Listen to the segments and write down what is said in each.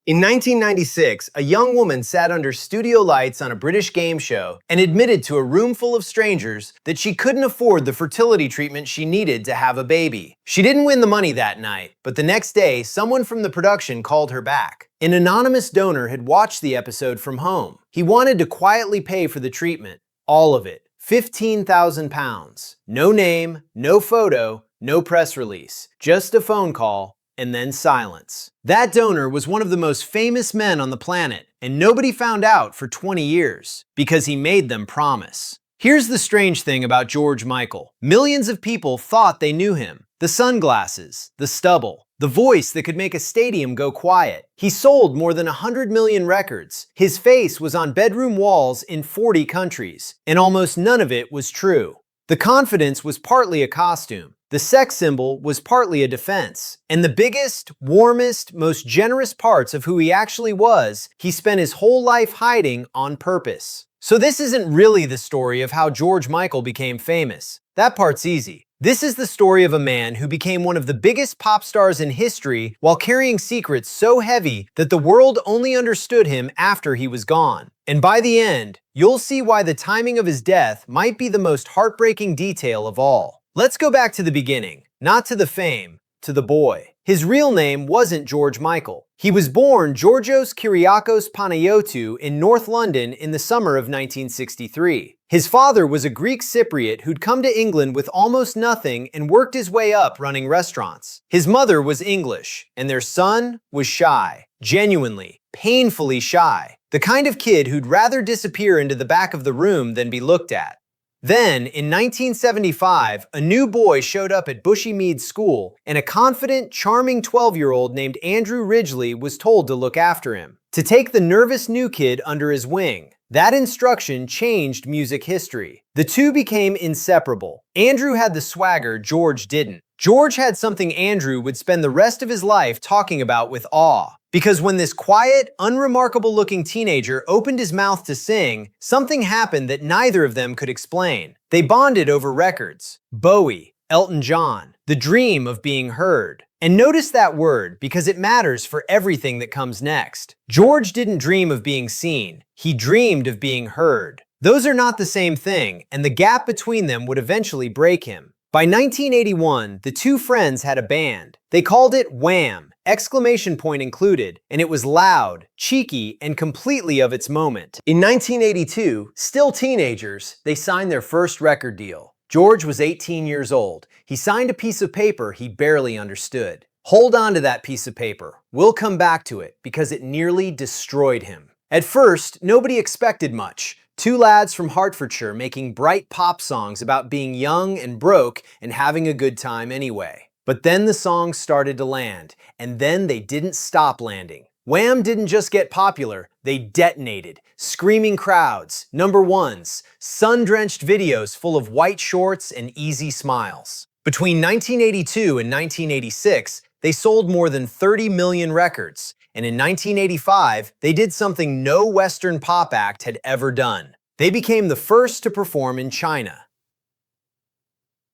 In 1996, a young woman sat under studio lights on a British game show and admitted to a room full of strangers that she couldn't afford the fertility treatment she needed to have a baby. She didn't win the money that night, but the next day, someone from the production called her back. An anonymous donor had watched the episode from home. He wanted to quietly pay for the treatment. All of it. £15,000. No name, no photo, no press release. Just a phone call, and then silence. That donor was one of the most famous men on the planet, and nobody found out for 20 years, because he made them promise. Here's the strange thing about George Michael. Millions of people thought they knew him. The sunglasses, the stubble, the voice that could make a stadium go quiet. He sold more than 100 million records. His face was on bedroom walls in 40 countries, and almost none of it was true. The confidence was partly a costume. The sex symbol was partly a defense. And the biggest, warmest, most generous parts of who he actually was, he spent his whole life hiding on purpose. So this isn't really the story of how George Michael became famous. That part's easy. This is the story of a man who became one of the biggest pop stars in history while carrying secrets so heavy that the world only understood him after he was gone. And by the end, you'll see why the timing of his death might be the most heartbreaking detail of all. Let's go back to the beginning, not to the fame, to the boy. His real name wasn't George Michael. He was born Georgios Panayiotou in North London in the summer of 1963. His father was a Greek Cypriot who'd come to England with almost nothing and worked his way up running restaurants. His mother was English, and their son was shy. Genuinely, painfully shy. The kind of kid who'd rather disappear into the back of the room than be looked at. Then, in 1975, a new boy showed up at Bushy Mead School, and a confident, charming 12-year-old named Andrew Ridgeley was told to look after him, to take the nervous new kid under his wing. That instruction changed music history. The two became inseparable. Andrew had the swagger George didn't. George had something Andrew would spend the rest of his life talking about with awe. Because when this quiet, unremarkable-looking teenager opened his mouth to sing, something happened that neither of them could explain. They bonded over records. Bowie, Elton John, the dream of being heard. And notice that word, because it matters for everything that comes next. George didn't dream of being seen. He dreamed of being heard. Those are not the same thing, and the gap between them would eventually break him. By 1981, the two friends had a band. They called it Wham! Exclamation point included, and it was loud, cheeky, and completely of its moment. In 1982, still teenagers, they signed their first record deal. George was 18 years old. He signed a piece of paper he barely understood. Hold on to that piece of paper. We'll come back to it, because it nearly destroyed him. At first, nobody expected much. Two lads from Hertfordshire making bright pop songs about being young and broke and having a good time anyway. But then the songs started to land, and then they didn't stop landing. Wham didn't just get popular, they detonated. Screaming crowds, number ones, sun-drenched videos full of white shorts and easy smiles. Between 1982 and 1986, they sold more than 30 million records. And in 1985, they did something no Western pop act had ever done. They became the first to perform in China.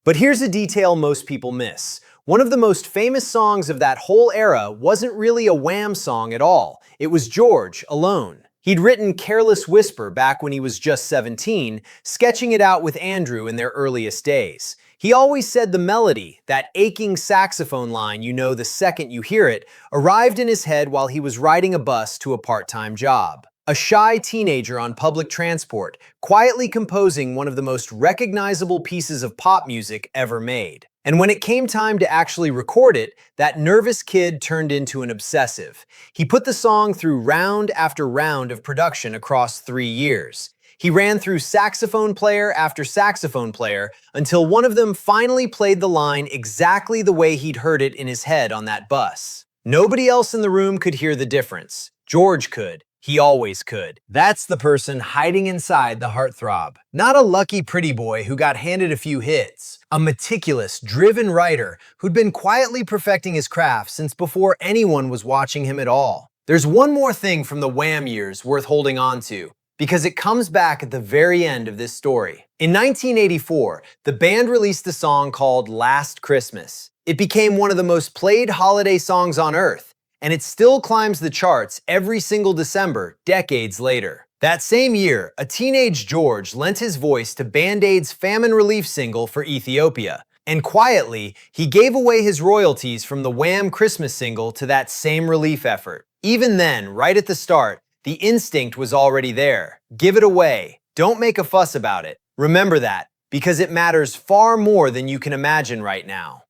But here's a detail most people miss. One of the most famous songs of that whole era wasn't really a Wham song at all. It was George alone. He'd written Careless Whisper back when he was just 17, sketching it out with Andrew in their earliest days. He always said the melody, that aching saxophone line you know the second you hear it, arrived in his head while he was riding a bus to a part-time job. A shy teenager on public transport, quietly composing one of the most recognizable pieces of pop music ever made. And when it came time to actually record it, that nervous kid turned into an obsessive. He put the song through round after round of production across 3 years. He ran through saxophone player after saxophone player until one of them finally played the line exactly the way he'd heard it in his head on that bus. Nobody else in the room could hear the difference. George could. He always could. That's the person hiding inside the heartthrob. Not a lucky pretty boy who got handed a few hits. A meticulous, driven writer who'd been quietly perfecting his craft since before anyone was watching him at all. There's one more thing from the Wham years worth holding on to, because it comes back at the very end of this story. In 1984, the band released a song called Last Christmas. It became one of the most played holiday songs on earth, and it still climbs the charts every single December, decades later. That same year, a teenage George lent his voice to Band-Aid's famine relief single for Ethiopia. And quietly, he gave away his royalties from the Wham Christmas single to that same relief effort. Even then, right at the start, the instinct was already there. Give it away. Don't make a fuss about it. Remember that, because it matters far more than you can imagine right now.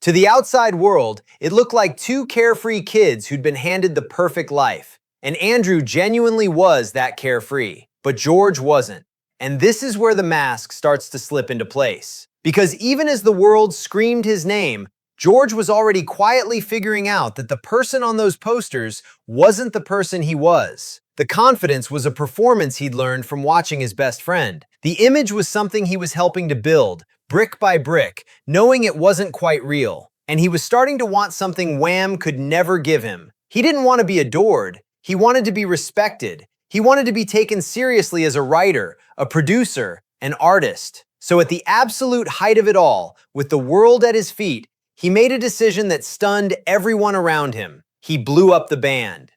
To the outside world, it looked like two carefree kids who'd been handed the perfect life. And Andrew genuinely was that carefree. But George wasn't. And this is where the mask starts to slip into place. Because even as the world screamed his name, George was already quietly figuring out that the person on those posters wasn't the person he was. The confidence was a performance he'd learned from watching his best friend. The image was something he was helping to build, brick by brick, knowing it wasn't quite real. And he was starting to want something Wham could never give him. He didn't want to be adored. He wanted to be respected. He wanted to be taken seriously as a writer, a producer, an artist. So at the absolute height of it all, with the world at his feet, he made a decision that stunned everyone around him. He blew up the band.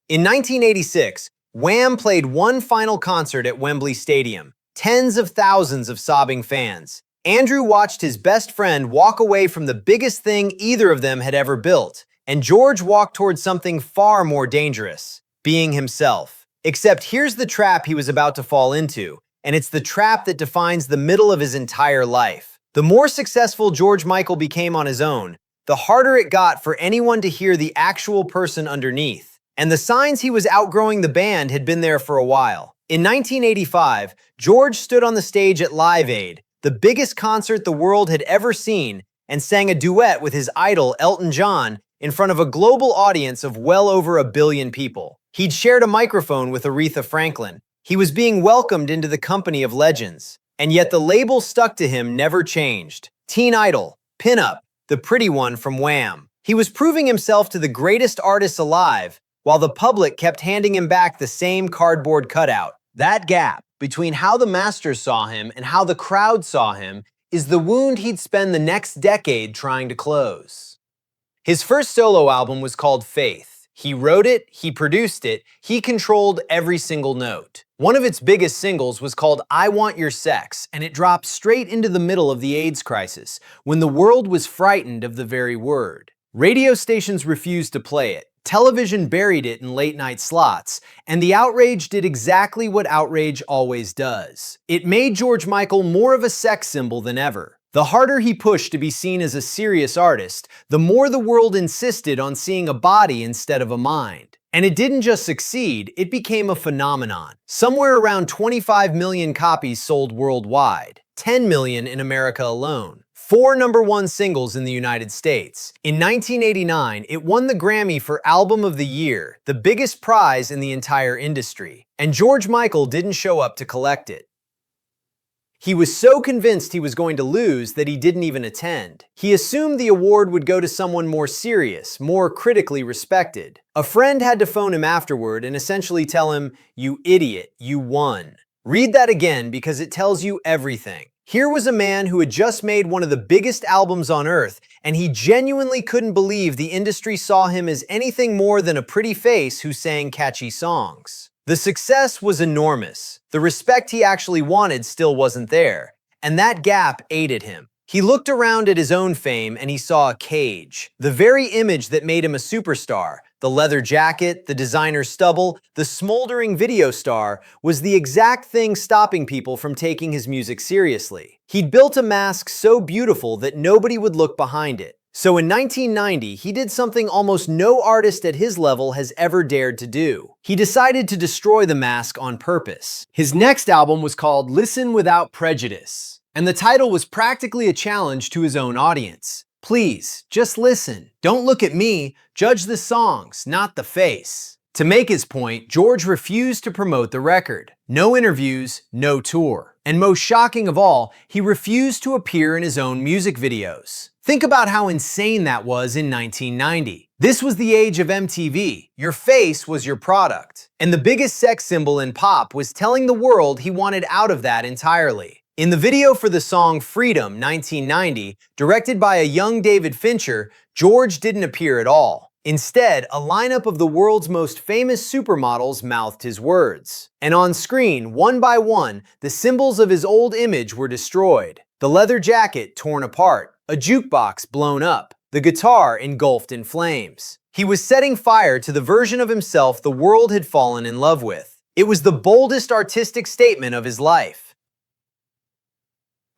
In 1986, Wham played one final concert at Wembley Stadium. Tens of thousands of sobbing fans. Andrew watched his best friend walk away from the biggest thing either of them had ever built, and George walked towards something far more dangerous, being himself. Except here's the trap he was about to fall into, and it's the trap that defines the middle of his entire life. The more successful George Michael became on his own, the harder it got for anyone to hear the actual person underneath. And the signs he was outgrowing the band had been there for a while. In 1985, George stood on the stage at Live Aid, the biggest concert the world had ever seen, and sang a duet with his idol Elton John in front of a global audience of well over 1 billion people. He'd shared a microphone with Aretha Franklin. He was being welcomed into the company of legends. And yet the label stuck to him never changed. Teen Idol, Pinup, the pretty one from Wham. He was proving himself to the greatest artists alive, while the public kept handing him back the same cardboard cutout. That gap between how the masters saw him and how the crowd saw him is the wound he'd spend the next decade trying to close. His first solo album was called Faith. He wrote it, he produced it, he controlled every single note. One of its biggest singles was called I Want Your Sex, and it dropped straight into the middle of the AIDS crisis, when the world was frightened of the very word. Radio stations refused to play it. Television buried it in late-night slots, and the outrage did exactly what outrage always does. It made George Michael more of a sex symbol than ever. The harder he pushed to be seen as a serious artist, the more the world insisted on seeing a body instead of a mind. And it didn't just succeed, it became a phenomenon. Somewhere around 25 million copies sold worldwide, 10 million in America alone. 4 #1 singles in the United States. In 1989, it won the Grammy for Album of the Year, the biggest prize in the entire industry. And George Michael didn't show up to collect it. He was so convinced he was going to lose that he didn't even attend. He assumed the award would go to someone more serious, more critically respected. A friend had to phone him afterward and essentially tell him, "You idiot, you won." Read that again because it tells you everything. Here was a man who had just made one of the biggest albums on earth, and he genuinely couldn't believe the industry saw him as anything more than a pretty face who sang catchy songs. The success was enormous. The respect he actually wanted still wasn't there, and that gap ate at him. He looked around at his own fame and he saw a cage, the very image that made him a superstar. The leather jacket, the designer stubble, the smoldering video star was the exact thing stopping people from taking his music seriously. He'd built a mask so beautiful that nobody would look behind it. So in 1990, he did something almost no artist at his level has ever dared to do. He decided to destroy the mask on purpose. His next album was called Listen Without Prejudice, and the title was practically a challenge to his own audience. Please, just listen. Don't look at me. Judge the songs, not the face. To make his point, George refused to promote the record. No interviews, no tour. And most shocking of all, he refused to appear in his own music videos. Think about how insane that was in 1990. This was the age of MTV. Your face was your product. And the biggest sex symbol in pop was telling the world he wanted out of that entirely. In the video for the song Freedom, 1990, directed by a young David Fincher, George didn't appear at all. Instead, a lineup of the world's most famous supermodels mouthed his words. And on screen, one by one, the symbols of his old image were destroyed. The leather jacket torn apart, a jukebox blown up, the guitar engulfed in flames. He was setting fire to the version of himself the world had fallen in love with. It was the boldest artistic statement of his life.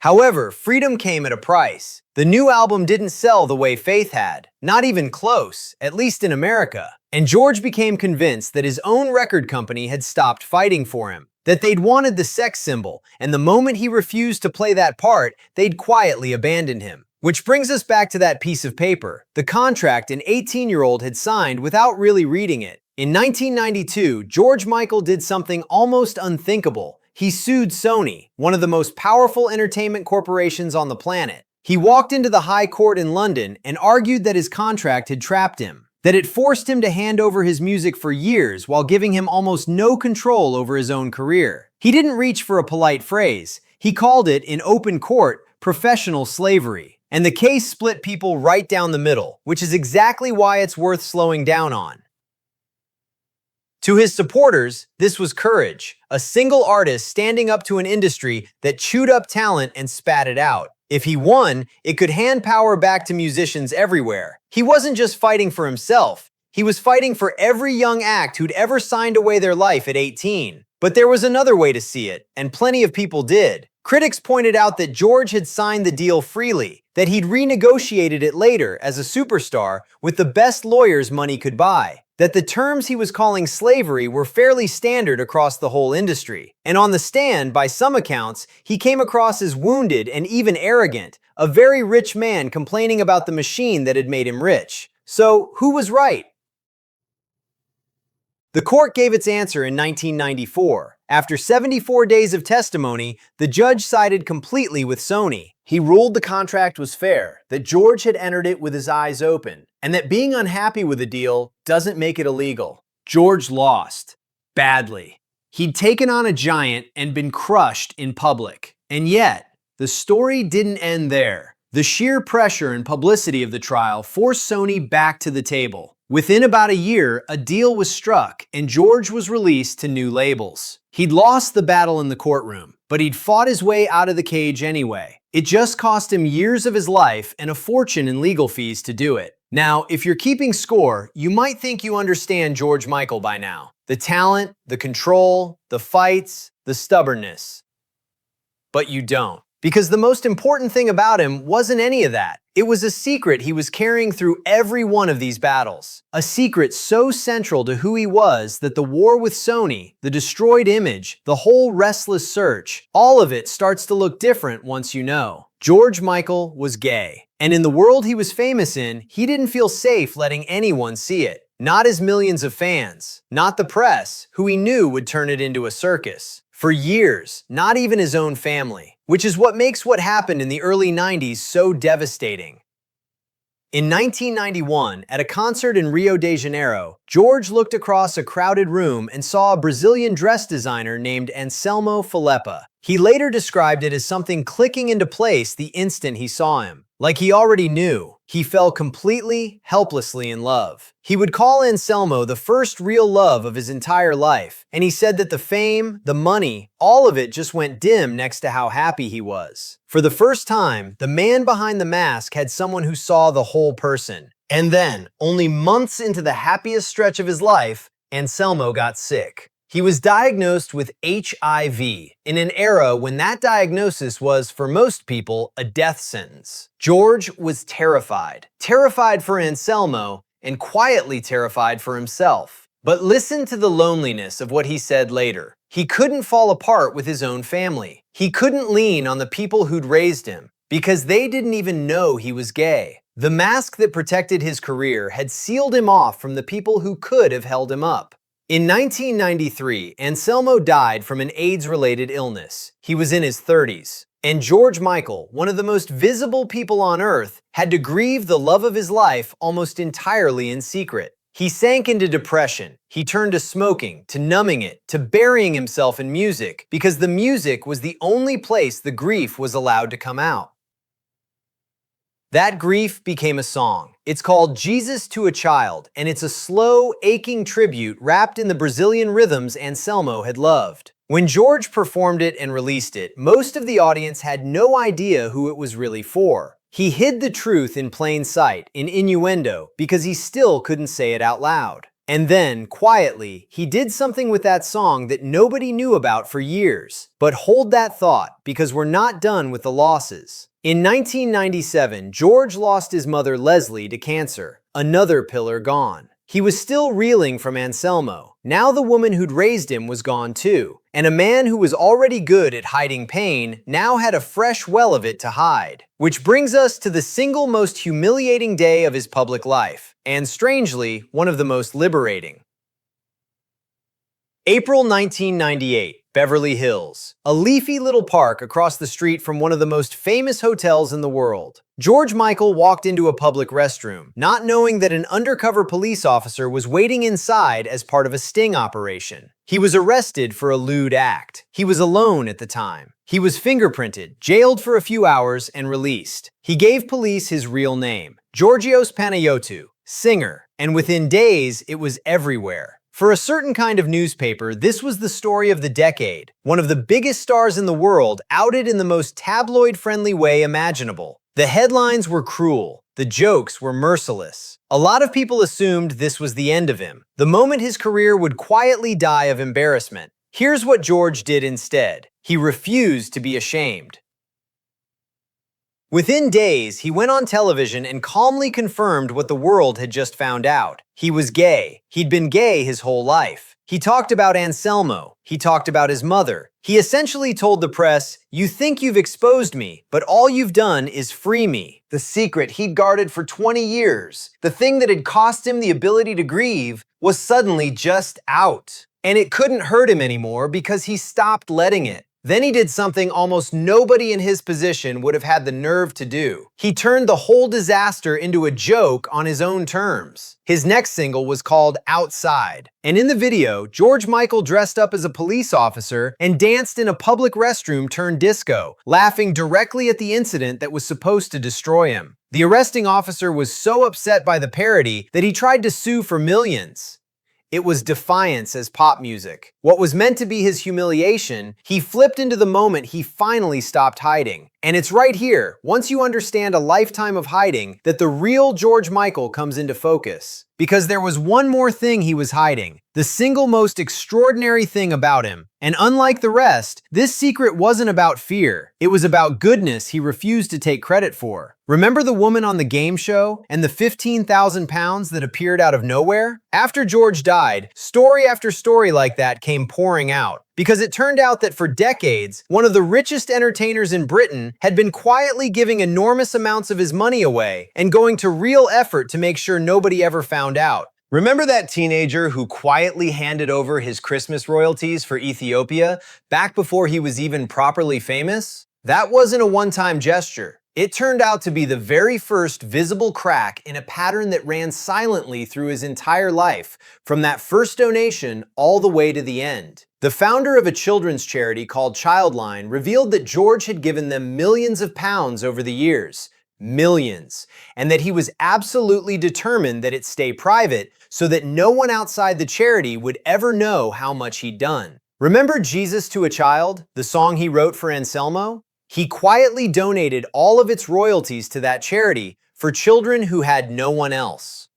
However, freedom came at a price. The new album didn't sell the way Faith had, not even close, at least in America. And George became convinced that his own record company had stopped fighting for him, that they'd wanted the sex symbol, and the moment he refused to play that part, they'd quietly abandoned him. Which brings us back to that piece of paper, the contract an 18-year-old had signed without really reading it. In 1992, George Michael did something almost unthinkable. He sued Sony, one of the most powerful entertainment corporations on the planet. He walked into the High Court in London and argued that his contract had trapped him, that it forced him to hand over his music for years while giving him almost no control over his own career. He didn't reach for a polite phrase. He called it, in open court, professional slavery. And the case split people right down the middle, which is exactly why it's worth slowing down on. To his supporters, this was courage, a single artist standing up to an industry that chewed up talent and spat it out. If he won, it could hand power back to musicians everywhere. He wasn't just fighting for himself, he was fighting for every young act who'd ever signed away their life at 18. But there was another way to see it, and plenty of people did. Critics pointed out that George had signed the deal freely, that he'd renegotiated it later as a superstar with the best lawyers money could buy, that the terms he was calling slavery were fairly standard across the whole industry. And on the stand, by some accounts, he came across as wounded and even arrogant, a very rich man complaining about the machine that had made him rich. So, who was right? The court gave its answer in 1994. After 74 days of testimony, the judge sided completely with Sony. He ruled the contract was fair, that George had entered it with his eyes open, and that being unhappy with a deal doesn't make it illegal. George lost. Badly. He'd taken on a giant and been crushed in public. And yet, the story didn't end there. The sheer pressure and publicity of the trial forced Sony back to the table. Within about a year, a deal was struck, and George was released to new labels. He'd lost the battle in the courtroom, but he'd fought his way out of the cage anyway. It just cost him years of his life and a fortune in legal fees to do it. Now, if you're keeping score, you might think you understand George Michael by now. The talent, the control, the fights, the stubbornness. But you don't. Because the most important thing about him wasn't any of that. It was a secret he was carrying through every one of these battles. A secret so central to who he was that the war with Sony, the destroyed image, the whole restless search, all of it starts to look different once you know. George Michael was gay. And in the world he was famous in, he didn't feel safe letting anyone see it. Not his millions of fans. Not the press, who he knew would turn it into a circus. For years, not even his own family. Which is what makes what happened in the early 90s so devastating. In 1991, at a concert in Rio de Janeiro, George looked across a crowded room and saw a Brazilian dress designer named Anselmo Feleppa. He later described it as something clicking into place the instant he saw him. Like he already knew, he fell completely, helplessly in love. He would call Anselmo the first real love of his entire life, and he said that the fame, the money, all of it just went dim next to how happy he was. For the first time, the man behind the mask had someone who saw the whole person. And then, only months into the happiest stretch of his life, Anselmo got sick. He was diagnosed with HIV in an era when that diagnosis was, for most people, a death sentence. George was terrified. Terrified for Anselmo and quietly terrified for himself. But listen to the loneliness of what he said later. He couldn't fall apart with his own family. He couldn't lean on the people who'd raised him because they didn't even know he was gay. The mask that protected his career had sealed him off from the people who could have held him up. In 1993, Anselmo died from an AIDS-related illness. He was in his 30s. And George Michael, one of the most visible people on earth, had to grieve the love of his life almost entirely in secret. He sank into depression. He turned to smoking, to numbing it, to burying himself in music, because the music was the only place the grief was allowed to come out. That grief became a song. It's called Jesus to a Child, and it's a slow, aching tribute wrapped in the Brazilian rhythms Anselmo had loved. When George performed it and released it, most of the audience had no idea who it was really for. He hid the truth in plain sight, in innuendo, because he still couldn't say it out loud. And then, quietly, he did something with that song that nobody knew about for years. But hold that thought, because we're not done with the losses. In 1997, George lost his mother Leslie to cancer, another pillar gone. He was still reeling from Anselmo. Now the woman who'd raised him was gone too. And a man who was already good at hiding pain now had a fresh well of it to hide. Which brings us to the single most humiliating day of his public life, and strangely, one of the most liberating. April 1998, Beverly Hills. A leafy little park across the street from one of the most famous hotels in the world. George Michael walked into a public restroom, not knowing that an undercover police officer was waiting inside as part of a sting operation. He was arrested for a lewd act. He was alone at the time. He was fingerprinted, jailed for a few hours, and released. He gave police his real name, Georgios Panayiotou, singer, and within days, it was everywhere. For a certain kind of newspaper, this was the story of the decade. One of the biggest stars in the world outed in the most tabloid-friendly way imaginable. The headlines were cruel. The jokes were merciless. A lot of people assumed this was the end of him, the moment his career would quietly die of embarrassment. Here's what George did instead. He refused to be ashamed. Within days, he went on television and calmly confirmed what the world had just found out. He was gay. He'd been gay his whole life. He talked about Anselmo. He talked about his mother. He essentially told the press, "You think you've exposed me, but all you've done is free me." The secret he'd guarded for 20 years, the thing that had cost him the ability to grieve, was suddenly just out. And it couldn't hurt him anymore because he stopped letting it. Then he did something almost nobody in his position would have had the nerve to do. He turned the whole disaster into a joke on his own terms. His next single was called Outside. And in the video, George Michael dressed up as a police officer and danced in a public restroom turned disco, laughing directly at the incident that was supposed to destroy him. The arresting officer was so upset by the parody that he tried to sue for millions. It was defiance as pop music. What was meant to be his humiliation, he flipped into the moment he finally stopped hiding. And it's right here, once you understand a lifetime of hiding, that the real George Michael comes into focus. Because there was one more thing he was hiding, the single most extraordinary thing about him. And unlike the rest, this secret wasn't about fear. It was about goodness he refused to take credit for. Remember the woman on the game show and the 15,000 pounds that appeared out of nowhere? After George died, story after story like that came pouring out. Because it turned out that for decades, one of the richest entertainers in Britain had been quietly giving enormous amounts of his money away and going to real effort to make sure nobody ever found out. Remember that teenager who quietly handed over his Christmas royalties for Ethiopia back before he was even properly famous? That wasn't a one-time gesture. It turned out to be the very first visible crack in a pattern that ran silently through his entire life, from that first donation all the way to the end. The founder of a children's charity called Childline revealed that George had given them millions of pounds over the years. Millions. And that he was absolutely determined that it stay private so that no one outside the charity would ever know how much he'd done. Remember Jesus to a Child, the song he wrote for Anselmo? He quietly donated all of its royalties to that charity for children who had no one else.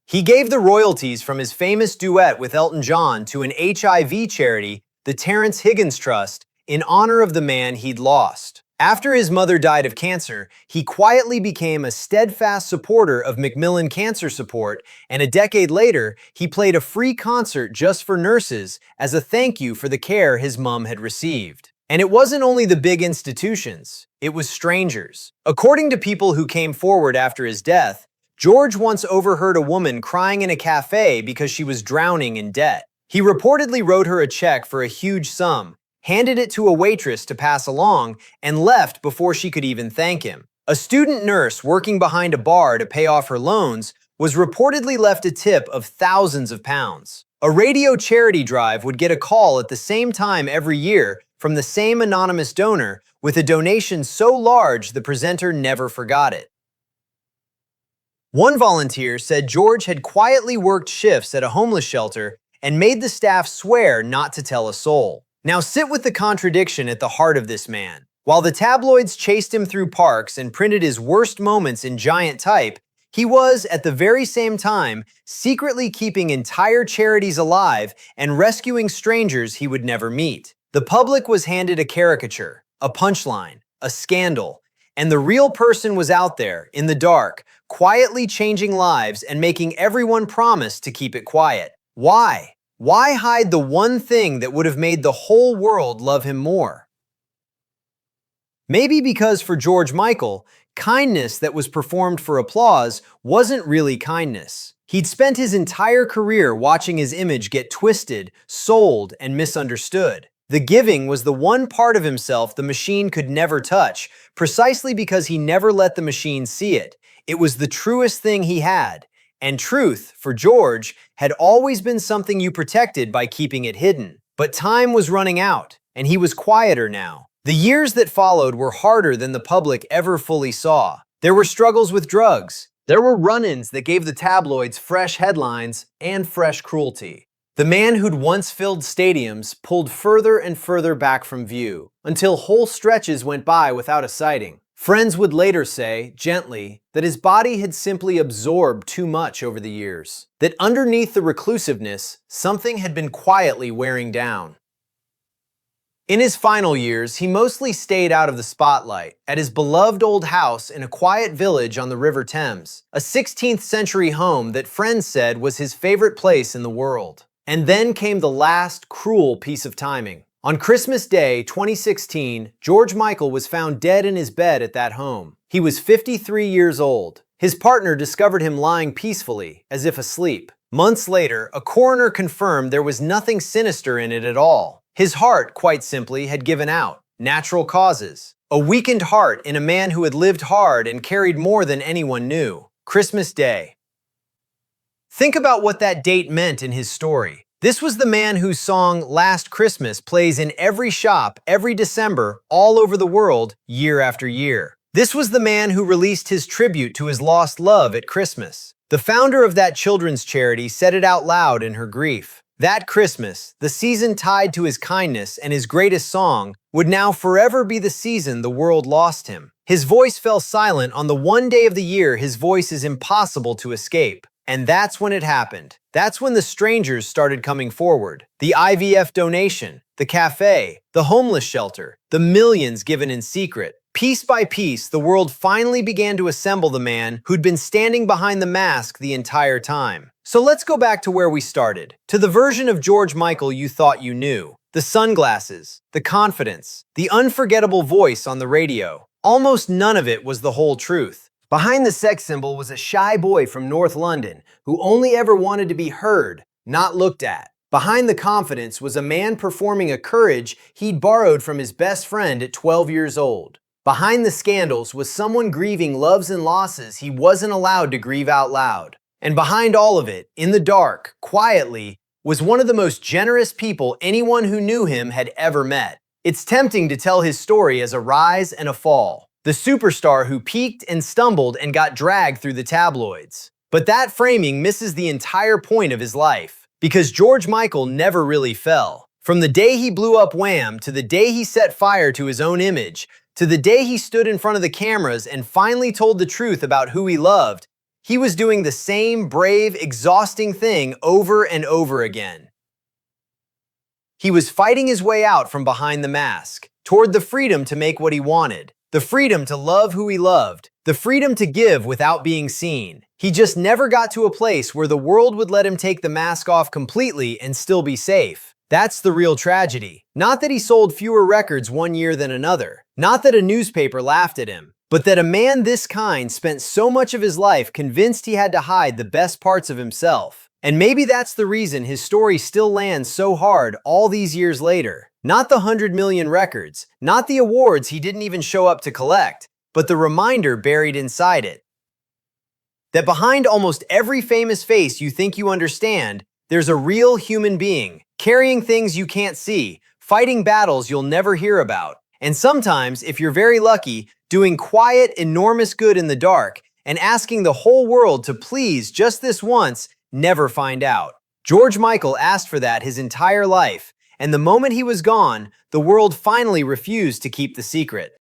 He gave the royalties from his famous duet with Elton John to an HIV charity, the Terrence Higgins Trust, in honor of the man he'd lost. After his mother died of cancer, he quietly became a steadfast supporter of Macmillan Cancer Support, and a decade later, he played a free concert just for nurses as a thank you for the care his mom had received. And it wasn't only the big institutions, it was strangers. According to people who came forward after his death, George once overheard a woman crying in a cafe because she was drowning in debt. He reportedly wrote her a check for a huge sum, handed it to a waitress to pass along, and left before she could even thank him. A student nurse working behind a bar to pay off her loans was reportedly left a tip of thousands of pounds. A radio charity drive would get a call at the same time every year from the same anonymous donor, with a donation so large the presenter never forgot it. One volunteer said George had quietly worked shifts at a homeless shelter and made the staff swear not to tell a soul. Now sit with the contradiction at the heart of this man. While the tabloids chased him through parks and printed his worst moments in giant type, he was, at the very same time, secretly keeping entire charities alive and rescuing strangers he would never meet. The public was handed a caricature, a punchline, a scandal, and the real person was out there, in the dark, quietly changing lives and making everyone promise to keep it quiet. Why? Why hide the one thing that would have made the whole world love him more? Maybe because for George Michael, kindness that was performed for applause wasn't really kindness. He'd spent his entire career watching his image get twisted, sold, and misunderstood. The giving was the one part of himself the machine could never touch, precisely because he never let the machine see it. It was the truest thing he had. And truth, for George, had always been something you protected by keeping it hidden. But time was running out, and he was quieter now. The years that followed were harder than the public ever fully saw. There were struggles with drugs. There were run-ins that gave the tabloids fresh headlines and fresh cruelty. The man who'd once filled stadiums pulled further and further back from view, until whole stretches went by without a sighting. Friends would later say, gently, that his body had simply absorbed too much over the years. That underneath the reclusiveness, something had been quietly wearing down. In his final years, he mostly stayed out of the spotlight, at his beloved old house in a quiet village on the River Thames, a 16th century home that friends said was his favorite place in the world. And then came the last, cruel piece of timing. On Christmas Day, 2016, George Michael was found dead in his bed at that home. He was 53 years old. His partner discovered him lying peacefully, as if asleep. Months later, a coroner confirmed there was nothing sinister in it at all. His heart, quite simply, had given out. Natural causes. A weakened heart in a man who had lived hard and carried more than anyone knew. Christmas Day. Think about what that date meant in his story. This was the man whose song Last Christmas plays in every shop every December all over the world, year after year. This was the man who released his tribute to his lost love at Christmas. The founder of that children's charity said it out loud in her grief. That Christmas, the season tied to his kindness and his greatest song, would now forever be the season the world lost him. His voice fell silent on the one day of the year his voice is impossible to escape. And that's when it happened. That's when the strangers started coming forward. The IVF donation, the cafe, the homeless shelter, the millions given in secret. Piece by piece, the world finally began to assemble the man who'd been standing behind the mask the entire time. So let's go back to where we started, to the version of George Michael you thought you knew. The sunglasses, the confidence, the unforgettable voice on the radio. Almost none of it was the whole truth. Behind the sex symbol was a shy boy from North London who only ever wanted to be heard, not looked at. Behind the confidence was a man performing a courage he'd borrowed from his best friend at 12 years old. Behind the scandals was someone grieving loves and losses he wasn't allowed to grieve out loud. And behind all of it, in the dark, quietly, was one of the most generous people anyone who knew him had ever met. It's tempting to tell his story as a rise and a fall. The superstar who peaked and stumbled and got dragged through the tabloids. But that framing misses the entire point of his life. Because George Michael never really fell. From the day he blew up Wham, to the day he set fire to his own image, to the day he stood in front of the cameras and finally told the truth about who he loved, he was doing the same brave, exhausting thing over and over again. He was fighting his way out from behind the mask, toward the freedom to make what he wanted, the freedom to love who he loved, the freedom to give without being seen. He just never got to a place where the world would let him take the mask off completely and still be safe. That's the real tragedy. Not that he sold fewer records one year than another. Not that a newspaper laughed at him. But that a man this kind spent so much of his life convinced he had to hide the best parts of himself. And maybe that's the reason his story still lands so hard all these years later. Not the 100 million records, not the awards he didn't even show up to collect, but the reminder buried inside it. That behind almost every famous face you think you understand, there's a real human being, carrying things you can't see, fighting battles you'll never hear about, And sometimes, if you're very lucky, doing quiet, enormous good in the dark and asking the whole world to please just this once never find out. George Michael asked for that his entire life, and the moment he was gone, the world finally refused to keep the secret.